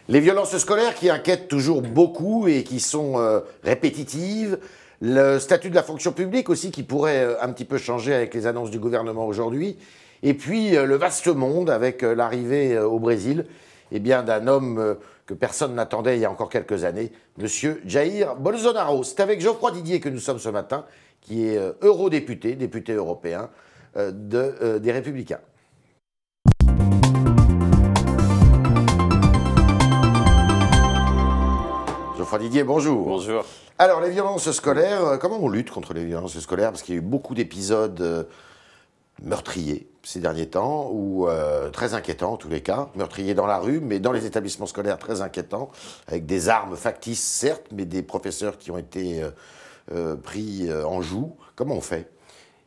Les violences scolaires qui inquiètent toujours beaucoup et qui sont répétitives. Le statut de la fonction publique aussi qui pourrait un petit peu changer avec les annonces du gouvernement aujourd'hui. Et puis le vaste monde avec l'arrivée au Brésil d'un homme que personne n'attendait il y a encore quelques années, Monsieur Jair Bolsonaro. C'est avec Geoffroy Didier que nous sommes ce matin, qui est eurodéputé, député européen des Républicains. Geoffroy Didier, bonjour. Bonjour. Alors, les violences scolaires, comment on lutte contre les violences scolaires? Parce qu'il y a eu beaucoup d'épisodes meurtriers ces derniers temps, ou très inquiétants en tous les cas, meurtriers dans la rue, mais dans les établissements scolaires très inquiétants, avec des armes factices certes, mais des professeurs qui ont été pris en joue. Comment on fait?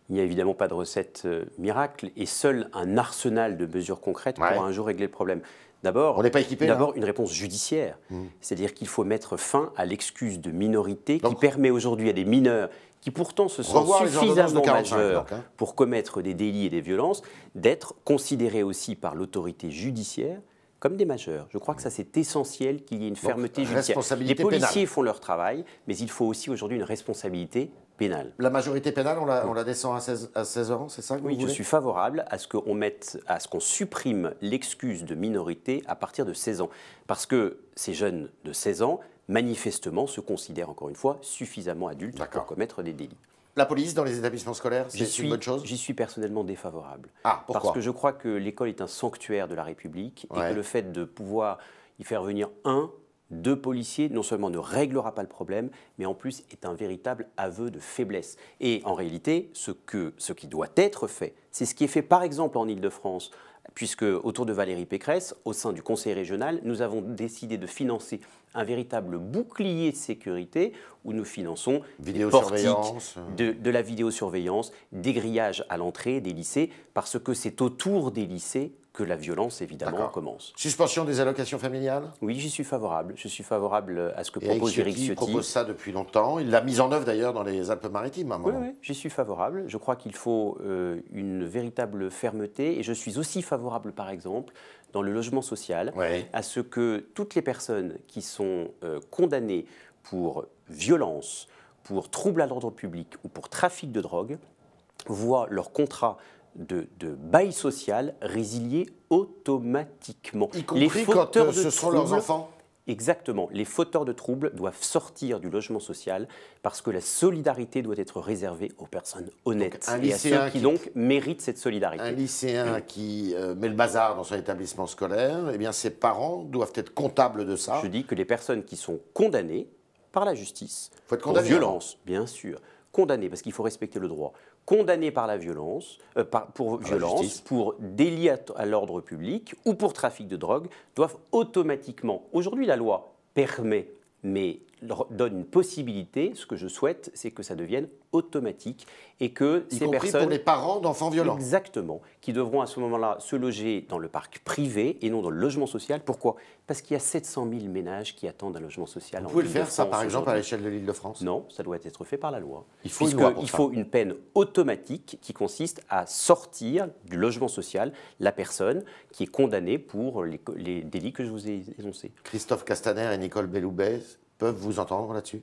Il n'y a évidemment pas de recette miracle et seul un arsenal de mesures concrètes pour un jour régler le problème. D'abord, on n'est pas équipé. D'abord, une réponse judiciaire, c'est-à-dire qu'il faut mettre fin à l'excuse de minorité qui permet aujourd'hui à des mineurs qui pourtant se sentent suffisamment majeurs pour commettre des délits et des violences d'être considérés aussi par l'autorité judiciaire comme des majeurs. Je crois que ça c'est essentiel qu'il y ait une fermeté judiciaire. Les policiers font leur travail, mais il faut aussi aujourd'hui une responsabilité pénale. La majorité pénale, on la descend à 16 ans, c'est ça que vous voulez ? Oui, je suis favorable à ce qu'on supprime l'excuse de minorité à partir de 16 ans. Parce que ces jeunes de 16 ans, manifestement, se considèrent encore une fois suffisamment adultes pour commettre des délits. La police dans les établissements scolaires, c'est une bonne chose ? J'y suis personnellement défavorable. Ah, pourquoi ? Parce que je crois que l'école est un sanctuaire de la République et que le fait de pouvoir y faire venir deux policiers, non seulement ne réglera pas le problème, mais en plus est un véritable aveu de faiblesse. Et en réalité, ce qui doit être fait, c'est ce qui est fait par exemple en Île-de-France, puisque autour de Valérie Pécresse, au sein du Conseil régional, nous avons décidé de financer un véritable bouclier de sécurité où nous finançons des portiques, de la vidéosurveillance, des grillages à l'entrée des lycées, parce que c'est autour des lycées que la violence, évidemment, commence. Suspension des allocations familiales ? Oui, j'y suis favorable. Je suis favorable à ce que propose Éric Ciotti. Il propose ça depuis longtemps. Il l'a mise en œuvre d'ailleurs dans les Alpes-Maritimes à un moment. Oui, j'y suis favorable. Je crois qu'il faut une véritable fermeté. Et je suis aussi favorable, par exemple, dans le logement social, à ce que toutes les personnes qui sont condamnées pour violence, pour trouble à l'ordre public ou pour trafic de drogue voient leur contrat de bail social résilié automatiquement. Y compris quand ce sont leurs enfants ? Exactement. Les fauteurs de troubles doivent sortir du logement social parce que la solidarité doit être réservée aux personnes honnêtes et à ceux qui donc méritent cette solidarité. Un lycéen qui met le bazar dans son établissement scolaire, eh bien ses parents doivent être comptables de ça. Je dis que les personnes qui sont condamnées par la justice pour violence, bien sûr, condamnées parce qu'il faut respecter le droit, condamnés par la violence, pour violence, pour délit à l'ordre public ou pour trafic de drogue, doivent automatiquement, aujourd'hui la loi permet, mais donne une possibilité, ce que je souhaite, c'est que ça devienne automatique et que ces personnes... pour les parents d'enfants violents. Exactement, qui devront à ce moment-là se loger dans le parc privé et non dans le logement social. Pourquoi ? Parce qu'il y a 700 000 ménages qui attendent un logement social. Vous pouvez le faire, ça, par exemple, à l'échelle de l'Île-de-France ? Non, ça doit être fait par la loi. Il faut une loi pour ça. Il faut une peine automatique qui consiste à sortir du logement social la personne qui est condamnée pour les délits que je vous ai énoncés. Christophe Castaner et Nicole Belloubet peuvent vous entendre là-dessus ?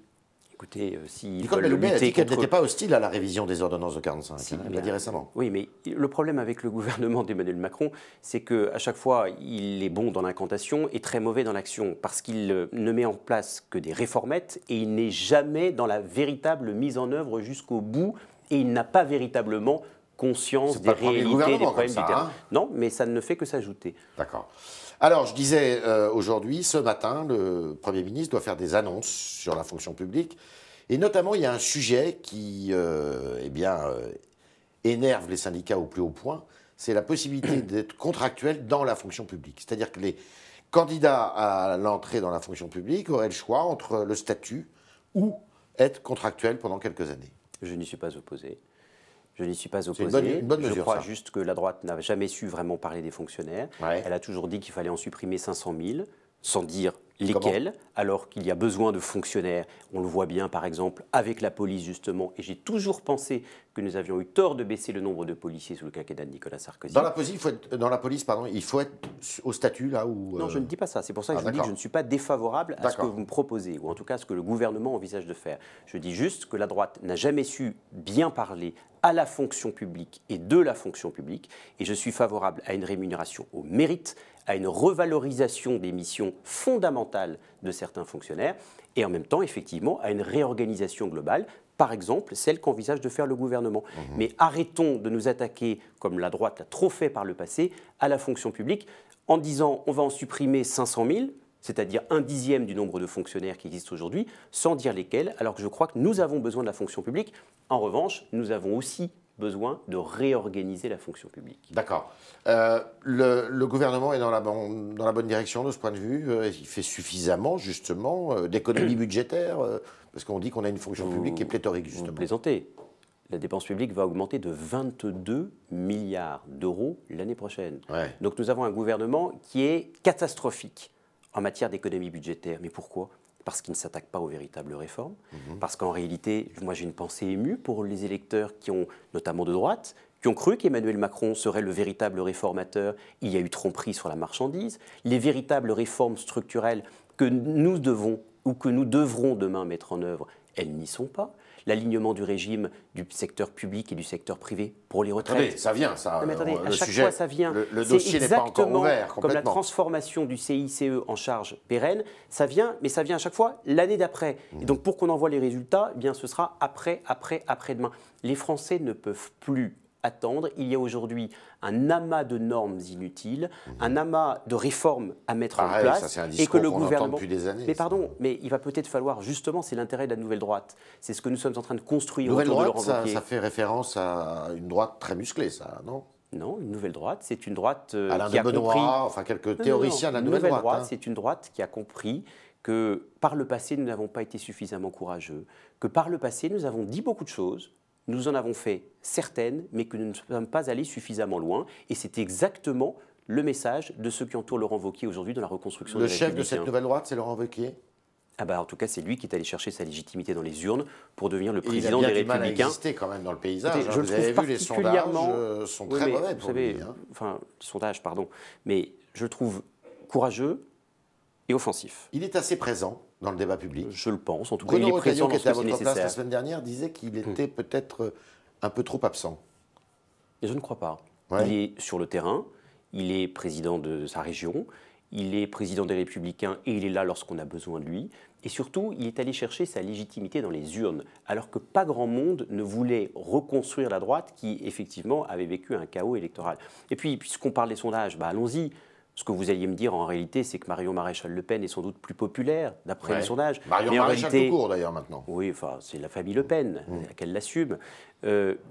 Écoutez, Nicole Belloubet a dit qu'elle n'était pas hostile à la révision des ordonnances de 45. Elle l'a dit récemment. Oui, mais le problème avec le gouvernement d'Emmanuel Macron, c'est qu'à chaque fois, il est bon dans l'incantation et très mauvais dans l'action, parce qu'il ne met en place que des réformettes et il n'est jamais dans la véritable mise en œuvre jusqu'au bout et il n'a pas véritablement conscience des réalités, des problèmes du terrain. Non, mais ça ne fait que s'ajouter. D'accord. Alors, je disais aujourd'hui, ce matin, le Premier ministre doit faire des annonces sur la fonction publique. Et notamment, il y a un sujet qui énerve les syndicats au plus haut point, c'est la possibilité d'être contractuel dans la fonction publique. C'est-à-dire que les candidats à l'entrée dans la fonction publique auraient le choix entre le statut ou être contractuel pendant quelques années. Je n'y suis pas opposé. Je n'y suis pas opposé. C'est une bonne mesure, je crois ça. juste que la droite n'a jamais su vraiment parler des fonctionnaires. Ouais. Elle a toujours dit qu'il fallait en supprimer 500 000, sans dire Lesquels, alors qu'il y a besoin de fonctionnaires. On le voit bien, par exemple, avec la police, justement. Et j'ai toujours pensé que nous avions eu tort de baisser le nombre de policiers sous le quinquennat de Nicolas Sarkozy. Dans la police, il faut être au statut, là où... Non, je ne dis pas ça. C'est pour ça que je vous dis que je ne suis pas défavorable à ce que vous me proposez, ou en tout cas à ce que le gouvernement envisage de faire. Je dis juste que la droite n'a jamais su bien parler à la fonction publique et de la fonction publique. Et je suis favorable à une rémunération au mérite, à une revalorisation des missions fondamentales de certains fonctionnaires et en même temps, effectivement, à une réorganisation globale, par exemple celle qu'envisage de faire le gouvernement. Mais arrêtons de nous attaquer, comme la droite l'a trop fait par le passé, à la fonction publique en disant on va en supprimer 500 000, c'est-à-dire 1/10 du nombre de fonctionnaires qui existent aujourd'hui, sans dire lesquels, alors que je crois que nous avons besoin de la fonction publique. En revanche, nous avons aussi besoin de réorganiser la fonction publique. D'accord. Le gouvernement est dans la bonne direction de ce point de vue. Il fait suffisamment, justement, d'économies budgétaires, parce qu'on dit qu'on a une fonction publique qui est pléthorique, justement. Vous plaisantez. La dépense publique va augmenter de 22 milliards d'euros l'année prochaine. Ouais. Donc nous avons un gouvernement qui est catastrophique en matière d'économie budgétaire. Mais pourquoi ? Parce qu'il ne s'attaque pas aux véritables réformes, parce qu'en réalité, moi j'ai une pensée émue pour les électeurs qui ont, notamment de droite, qui ont cru qu'Emmanuel Macron serait le véritable réformateur. Il y a eu tromperie sur la marchandise. Les véritables réformes structurelles que nous devons ou que nous devrons demain mettre en œuvre, elles n'y sont pas. L'alignement du régime du secteur public et du secteur privé pour les retraites. Attendez, ça vient, ça. Non, mais attendez, à chaque fois, ça vient. Le dossier n'est pas encore ouvert complètement. Comme la transformation du CICE en charge pérenne, ça vient, mais ça vient à chaque fois l'année d'après. Et donc, pour qu'on envoie les résultats, eh bien, ce sera après-demain. Les Français ne peuvent plus attendre. Il y a aujourd'hui un amas de normes inutiles, un amas de réformes à mettre en place, ça, c'est un et que le qu'on gouvernement. entend depuis des années. Mais pardon, mais il va peut-être falloir justement, c'est l'intérêt de la nouvelle droite. C'est ce que nous sommes en train de construire Nouvelle autour droite, de Laurent Wauquiez. ça fait référence à une droite très musclée, ça, non? Non, une nouvelle droite, c'est une droite Alain qui a de Benoît, compris. enfin quelques théoriciens de la nouvelle droite. Hein. C'est une droite qui a compris que par le passé, nous n'avons pas été suffisamment courageux, que par le passé, nous avons dit beaucoup de choses. Nous en avons fait certaines, mais que nous ne sommes pas allés suffisamment loin. Et c'est exactement le message de ceux qui entourent Laurent Wauquiez aujourd'hui dans la reconstruction des Républicains. Le chef de cette Républicains. nouvelle droite, c'est Laurent Wauquiez? Ah bah en tout cas, c'est lui qui est allé chercher sa légitimité dans les urnes pour devenir le Et président il a des bien du mal à Républicains. exister quand même dans le paysage. Écoutez, je Vous le avez trouve vu, les particulièrement. sondages sont très Oui, mais mauvais vous pour savez, lui. Hein. enfin, les sondages, pardon. Mais je le trouve courageux et offensif. Il est assez présent dans le débat public. Je le pense. En tout cas, il Bruno est présent Retailleau, qui dans était à ce que c'est votre place la nécessaire. semaine dernière, disait qu'il était peut-être un peu trop absent. Et je ne crois pas. Ouais. Il est sur le terrain, il est président de sa région, il est président des Républicains et il est là lorsqu'on a besoin de lui. Et surtout, il est allé chercher sa légitimité dans les urnes, alors que pas grand monde ne voulait reconstruire la droite qui, effectivement, avait vécu un chaos électoral. Et puis, puisqu'on parle des sondages, bah, allons-y. Ce que vous alliez me dire en réalité, c'est que Marion Maréchal Le Pen est sans doute plus populaire, d'après les sondages. Marion Mais en Maréchal réalité, tout court d'ailleurs maintenant. oui, enfin, c'est la famille Le Pen, qu'elle l'assume. En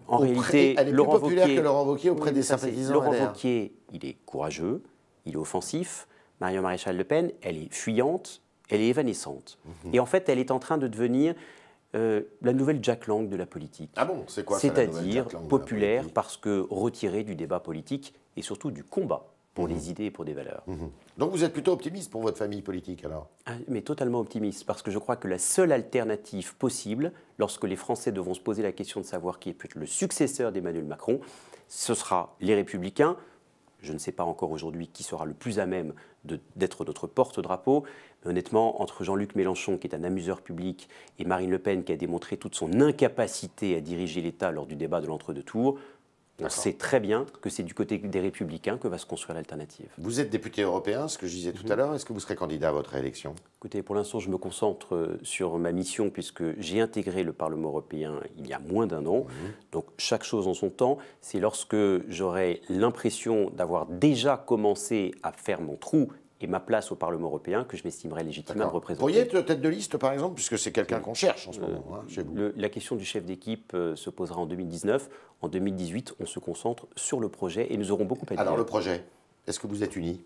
Auprès- réalité, elle est Laurent plus populaire Wauquiez, que Laurent Wauquiez auprès oui, des ça, c'est- sympathisants Laurent LR. Wauquiez, il est courageux, il est offensif. Marion Maréchal Le Pen, elle est fuyante, elle est évanescente. Et en fait, elle est en train de devenir la nouvelle Jack Lang de la politique. Ah bon, c'est quoi ça, la nouvelle C'est-à-dire Jack Lang de la populaire politique parce que retirée du débat politique et surtout du combat pour les idées et pour des valeurs. Donc vous êtes plutôt optimiste pour votre famille politique alors? Ah, mais totalement optimiste, parce que je crois que la seule alternative possible, lorsque les Français devront se poser la question de savoir qui est le successeur d'Emmanuel Macron, ce sera les Républicains. Je ne sais pas encore aujourd'hui qui sera le plus à même d'être notre porte-drapeau. Mais honnêtement, entre Jean-Luc Mélenchon, qui est un amuseur public, et Marine Le Pen, qui a démontré toute son incapacité à diriger l'État lors du débat de l'entre-deux tours, on sait très bien que c'est du côté des Républicains que va se construire l'alternative. Vous êtes député européen, ce que je disais tout à l'heure. Est-ce que vous serez candidat à votre élection? Écoutez, pour l'instant, je me concentre sur ma mission puisque j'ai intégré le Parlement européen il y a moins d'un an. Donc, chaque chose en son temps. C'est lorsque j'aurai l'impression d'avoir déjà commencé à faire mon trou et ma place au Parlement européen que je m'estimerai légitime à me représenter. Vous pourriez être tête de liste, par exemple, puisque c'est quelqu'un qu'on cherche en ce moment, hein, chez vous. La question du chef d'équipe se posera en 2019. En 2018, on se concentre sur le projet et nous aurons beaucoup à dire. Alors, le projet, est-ce que vous êtes unis?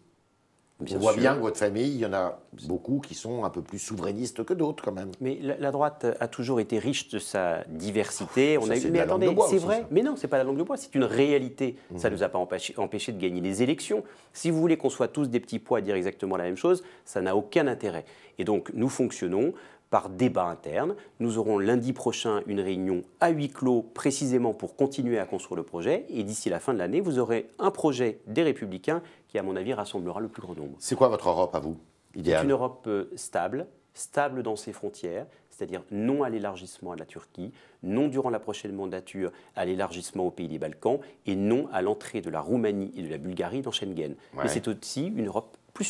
On voit bien que votre famille, il y en a beaucoup qui sont un peu plus souverainistes que d'autres quand même. Mais la droite a toujours été riche de sa diversité. Mais attendez, c'est vrai. Mais non, c'est pas la langue de bois, c'est une réalité. Ça ne nous a pas empêché de gagner des élections. Si vous voulez qu'on soit tous des petits pois à dire exactement la même chose, ça n'a aucun intérêt. Et donc nous fonctionnons par débat interne. Nous aurons lundi prochain une réunion à huis clos précisément pour continuer à construire le projet. Et d'ici la fin de l'année, vous aurez un projet des Républicains qui, à mon avis, rassemblera le plus grand nombre. C'est quoi votre Europe à vous, idéal? C'est une Europe stable dans ses frontières, c'est-à-dire non à l'élargissement à la Turquie, non durant la prochaine mandature à l'élargissement aux pays des Balkans et non à l'entrée de la Roumanie et de la Bulgarie dans Schengen. Ouais. Mais c'est aussi une Europe plus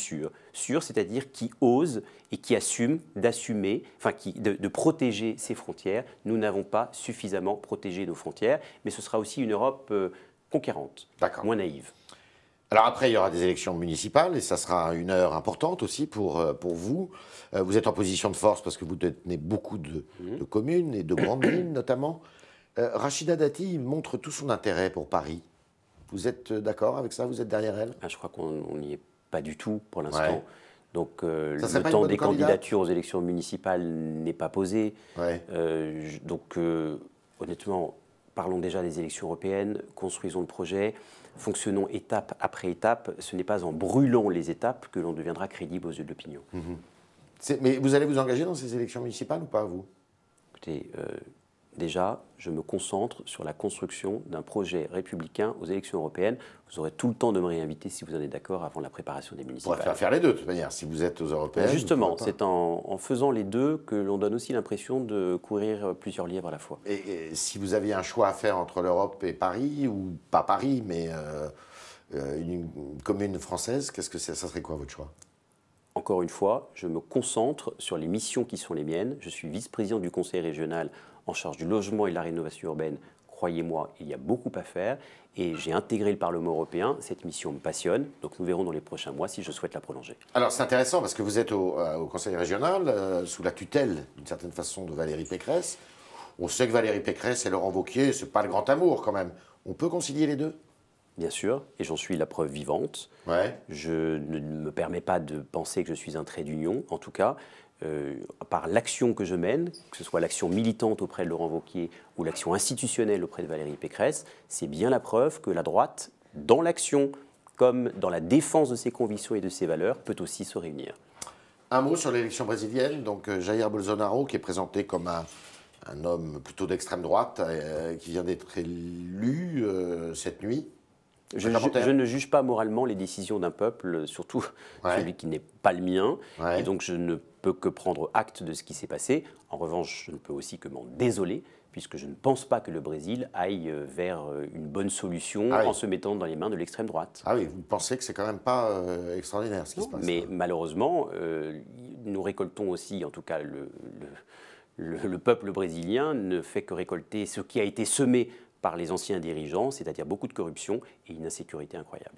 sûre, c'est-à-dire qui ose et qui assume de protéger ses frontières. Nous n'avons pas suffisamment protégé nos frontières, mais ce sera aussi une Europe conquérante, moins naïve. Alors après, il y aura des élections municipales et ça sera une heure importante aussi pour vous. Vous êtes en position de force parce que vous détenez beaucoup de communes et de grandes villes notamment. Rachida Dati montre tout son intérêt pour Paris. Vous êtes d'accord avec ça? Vous êtes derrière elle? Je crois qu'on n'y est pas du tout pour l'instant. Ouais. Donc le temps des candidatures aux élections municipales n'est pas posé. Ouais. Honnêtement, parlons déjà des élections européennes, construisons le projet, fonctionnons étape après étape. Ce n'est pas en brûlant les étapes que l'on deviendra crédible aux yeux de l'opinion. Mais vous allez vous engager dans ces élections municipales ou pas, vous? Écoutez, déjà, je me concentre sur la construction d'un projet républicain aux élections européennes. Vous aurez tout le temps de me réinviter si vous en êtes d'accord avant la préparation des municipales. On va faire les deux de toute manière, si vous êtes aux européennes. Justement, c'est en faisant les deux que l'on donne aussi l'impression de courir plusieurs lièvres à la fois. Et si vous aviez un choix à faire entre l'Europe et Paris, ou pas Paris, mais une commune française, ça serait quoi votre choix? Encore une fois, je me concentre sur les missions qui sont les miennes. Je suis vice-président du conseil régional en charge du logement et de la rénovation urbaine. Croyez-moi, il y a beaucoup à faire et j'ai intégré le Parlement européen. Cette mission me passionne, donc nous verrons dans les prochains mois si je souhaite la prolonger. Alors c'est intéressant parce que vous êtes au conseil régional sous la tutelle d'une certaine façon de Valérie Pécresse. On sait que Valérie Pécresse et Laurent Wauquiez, c'est pas le grand amour quand même. On peut concilier les deux? Bien sûr, et j'en suis la preuve vivante. Ouais. Je ne me permets pas de penser que je suis un trait d'union, en tout cas. Par l'action que je mène, que ce soit l'action militante auprès de Laurent Wauquiez ou l'action institutionnelle auprès de Valérie Pécresse, c'est bien la preuve que la droite, dans l'action comme dans la défense de ses convictions et de ses valeurs, peut aussi se réunir. Un mot sur l'élection brésilienne. Donc Jair Bolsonaro, qui est présenté comme un homme plutôt d'extrême droite, qui vient d'être élu cette nuit. Je ne juge pas moralement les décisions d'un peuple, surtout celui qui n'est pas le mien. Ouais. Et donc je ne peux que prendre acte de ce qui s'est passé. En revanche, je ne peux aussi que m'en désoler, puisque je ne pense pas que le Brésil aille vers une bonne solution en se mettant dans les mains de l'extrême droite. Ah oui, vous pensez que c'est quand même pas extraordinaire ce qui se passe? Mais malheureusement, nous récoltons aussi, en tout cas le peuple brésilien ne fait que récolter ce qui a été semé par les anciens dirigeants, c'est-à-dire beaucoup de corruption et une insécurité incroyable.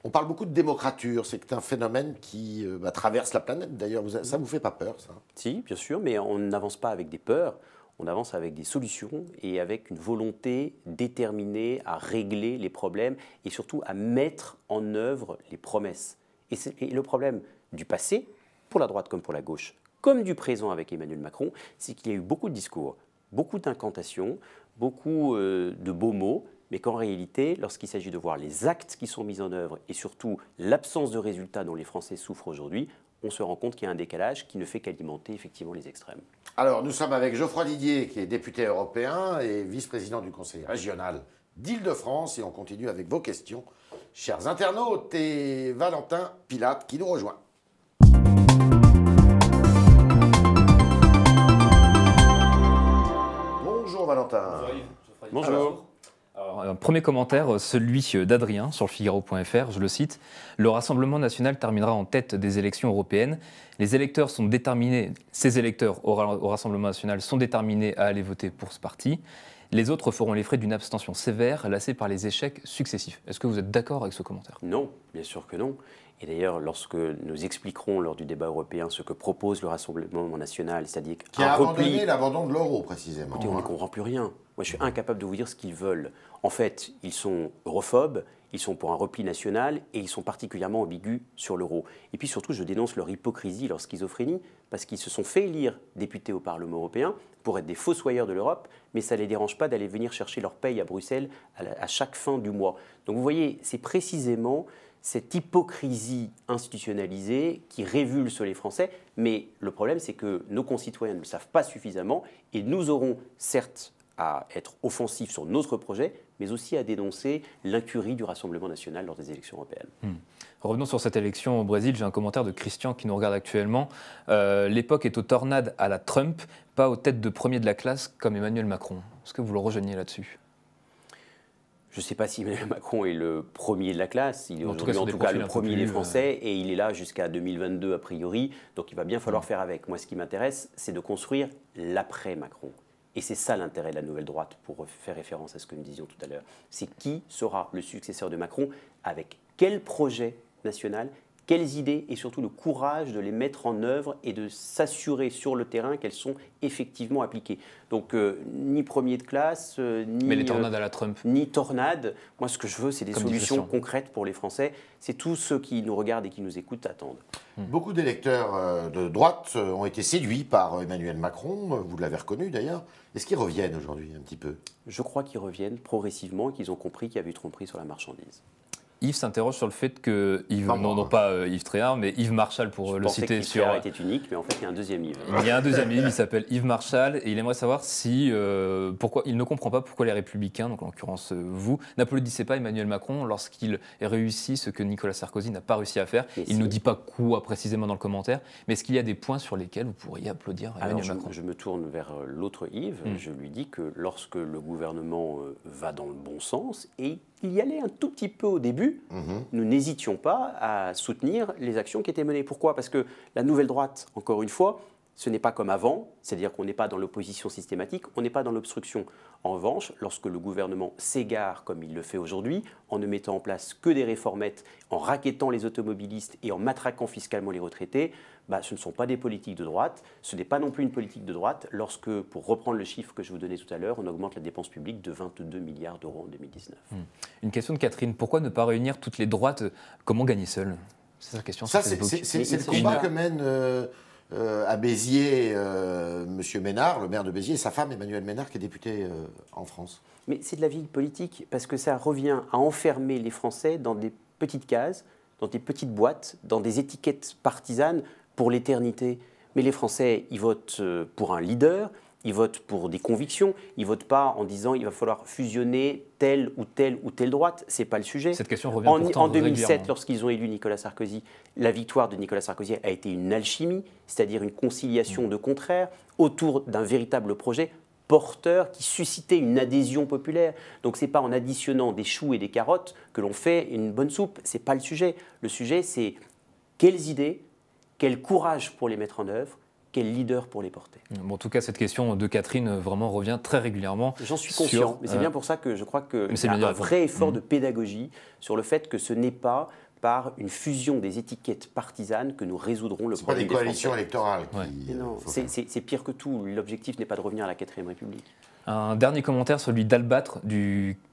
On parle beaucoup de démocrature, c'est un phénomène qui traverse la planète d'ailleurs. Ça ne vous fait pas peur, ça? Si, bien sûr, mais on n'avance pas avec des peurs, on avance avec des solutions et avec une volonté déterminée à régler les problèmes et surtout à mettre en œuvre les promesses. Et le problème du passé, pour la droite comme pour la gauche, comme du présent avec Emmanuel Macron, c'est qu'il y a eu beaucoup de discours, beaucoup d'incantations, beaucoup de beaux mots, mais qu'en réalité, lorsqu'il s'agit de voir les actes qui sont mis en œuvre et surtout l'absence de résultats dont les Français souffrent aujourd'hui, on se rend compte qu'il y a un décalage qui ne fait qu'alimenter effectivement les extrêmes. Alors, nous sommes avec Geoffroy Didier, qui est député européen et vice-président du conseil régional d'Île-de-France, et on continue avec vos questions, chers internautes, et Valentin Pilate qui nous rejoint. Bonjour Valentin. Bonjour. Alors, un premier commentaire, celui d'Adrien sur le Figaro.fr, je le cite. « Le Rassemblement national terminera en tête des élections européennes. Les électeurs sont déterminés, ces électeurs au Rassemblement national sont déterminés à aller voter pour ce parti. Les autres feront les frais d'une abstention sévère, lassée par les échecs successifs. » Est-ce que vous êtes d'accord avec ce commentaire? Non, bien sûr que non. Et d'ailleurs, lorsque nous expliquerons lors du débat européen ce que propose le Rassemblement national, c'est-à-dire qui a abandonné l'abandon de l'euro, précisément. Écoutez, on ne comprend plus rien. Moi, je suis incapable de vous dire ce qu'ils veulent. En fait, ils sont europhobes, ils sont pour un repli national et ils sont particulièrement ambigus sur l'euro. Et puis surtout, je dénonce leur hypocrisie, leur schizophrénie, parce qu'ils se sont fait élire députés au Parlement européen pour être des fossoyeurs de l'Europe, mais ça ne les dérange pas d'aller venir chercher leur paye à Bruxelles à chaque fin du mois. Donc vous voyez, c'est précisément cette hypocrisie institutionnalisée qui révulse les Français. Mais le problème, c'est que nos concitoyens ne le savent pas suffisamment et nous aurons certes à être offensifs sur notre projet, mais aussi à dénoncer l'incurie du Rassemblement national lors des élections européennes. Revenons sur cette élection au Brésil. J'ai un commentaire de Christian qui nous regarde actuellement. L'époque est aux tornades à la Trump, pas aux têtes de premier de la classe comme Emmanuel Macron. Est-ce que vous le rejoignez là-dessus ? Je ne sais pas si Emmanuel Macron est le premier de la classe. Il est aujourd'hui en tout cas le premier des Français et il est là jusqu'à 2022 a priori. Donc il va bien falloir faire avec. Moi, ce qui m'intéresse, c'est de construire l'après-Macron. Et c'est ça l'intérêt de la nouvelle droite, pour faire référence à ce que nous disions tout à l'heure. C'est qui sera le successeur de Macron, avec quel projet national, quelles idées et surtout le courage de les mettre en œuvre et de s'assurer sur le terrain qu'elles sont effectivement appliquées. Donc ni premier de classe, ni... Mais les tornades à la Trump. Ni tornades. Moi, ce que je veux, c'est des solutions concrètes pour les Français. C'est tous ceux qui nous regardent et qui nous écoutent attendent. Beaucoup d'électeurs de droite ont été séduits par Emmanuel Macron, vous l'avez reconnu d'ailleurs. Est-ce qu'ils reviennent aujourd'hui un petit peu ? Je crois qu'ils reviennent progressivement et qu'ils ont compris qu'il y avait eu tromperie sur la marchandise. Yves s'interroge sur le fait que Yves, non pas Yves Tréhard, mais Yves Marchal pour le citer sur. Tréhard était unique, mais en fait il y a un deuxième Yves. Il y a un deuxième Yves, il s'appelle Yves Marchal et il aimerait savoir si pourquoi il ne comprend pas pourquoi les Républicains, donc en l'occurrence vous, n'applaudissez pas Emmanuel Macron lorsqu'il réussit ce que Nicolas Sarkozy n'a pas réussi à faire. Il ne nous dit pas quoi précisément dans le commentaire, mais est-ce qu'il y a des points sur lesquels vous pourriez applaudir Emmanuel Macron ? Je me tourne vers l'autre Yves. Je lui dis que lorsque le gouvernement va dans le bon sens et il y allait un tout petit peu au début, nous n'hésitions pas à soutenir les actions qui étaient menées. Pourquoi ? Parce que la nouvelle droite, encore une fois, ce n'est pas comme avant, c'est-à-dire qu'on n'est pas dans l'opposition systématique, on n'est pas dans l'obstruction. En revanche, lorsque le gouvernement s'égare, comme il le fait aujourd'hui, en ne mettant en place que des réformettes, en rackettant les automobilistes et en matraquant fiscalement les retraités, ce ne sont pas des politiques de droite, ce n'est pas non plus une politique de droite lorsque, pour reprendre le chiffre que je vous donnais tout à l'heure, on augmente la dépense publique de 22 milliards d'euros en 2019. Une question de Catherine, pourquoi ne pas réunir toutes les droites ? Comment gagner seul ? C'est sa question. Ça, c'est le combat que mène à Béziers M. Ménard, le maire de Béziers, et sa femme Emmanuelle Ménard, qui est députée en France. Mais c'est de la vie politique, parce que ça revient à enfermer les Français dans des petites cases, dans des petites boîtes, dans des étiquettes partisanes pour l'éternité. Mais les Français, ils votent pour un leader, ils votent pour des convictions, ils ne votent pas en disant il va falloir fusionner telle ou telle droite. Ce n'est pas le sujet. Cette question revient pourtant en 2007, lorsqu'ils ont élu Nicolas Sarkozy, la victoire de Nicolas Sarkozy a été une alchimie, c'est-à-dire une conciliation de contraires autour d'un véritable projet porteur qui suscitait une adhésion populaire. Donc ce n'est pas en additionnant des choux et des carottes que l'on fait une bonne soupe. Ce n'est pas le sujet. Le sujet, c'est quelles idées, quel courage pour les mettre en œuvre, quel leader pour les porter. Bon, en tout cas, cette question de Catherine vraiment revient très régulièrement. J'en suis conscient, mais c'est bien pour ça que je crois qu'il y a un vrai effort de pédagogie sur le fait que ce n'est pas par une fusion des étiquettes partisanes que nous résoudrons le problème des Français. C'est pas des coalitions électorales. Non, c'est pire que tout. L'objectif n'est pas de revenir à la 4ème République. Un dernier commentaire, celui d'Albâtre,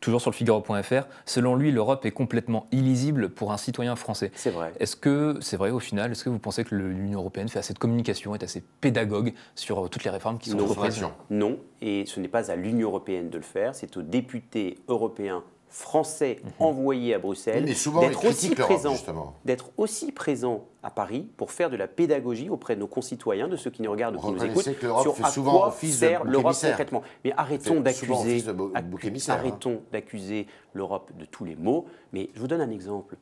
toujours sur le Figaro.fr. Selon lui, l'Europe est complètement illisible pour un citoyen français. C'est vrai. Est-ce que c'est vrai au final ? Est-ce que vous pensez que l'Union européenne fait assez de communication, est assez pédagogue sur toutes les réformes qui sont entreprises ? Non, et ce n'est pas à l'Union européenne de le faire, c'est aux députés européens français envoyés à Bruxelles d'être aussi présents à Paris pour faire de la pédagogie auprès de nos concitoyens, de ceux qui nous regardent ou qui nous écoutent, sur à quoi sert l'Europe concrètement. Mais arrêtons d'accuser l'Europe de tous les maux. Mais je vous donne un exemple.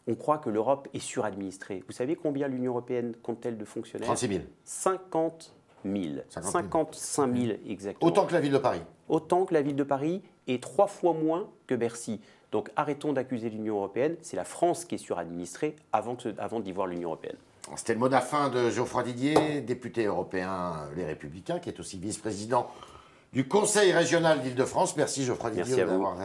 On croit que l'Europe est suradministrée. Vous savez combien l'Union européenne compte-t-elle de fonctionnaires ? 36 000. 50 000. 55 000 exactement. Autant que la ville de Paris. Autant que la ville de Paris et 3 fois moins que Bercy. Donc arrêtons d'accuser l'Union européenne. C'est la France qui est suradministrée avant d'y voir l'Union européenne. C'était le mot de la fin de Geoffroy Didier, député européen Les Républicains, qui est aussi vice-président du Conseil régional d'Île-de-France. Merci Geoffroy Didier d'avoir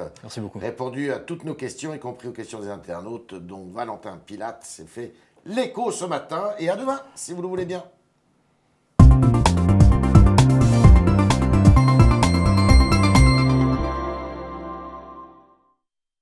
répondu à toutes nos questions, y compris aux questions des internautes. Donc Valentin Pilate s'est fait l'écho ce matin. Et à demain, si vous le voulez bien.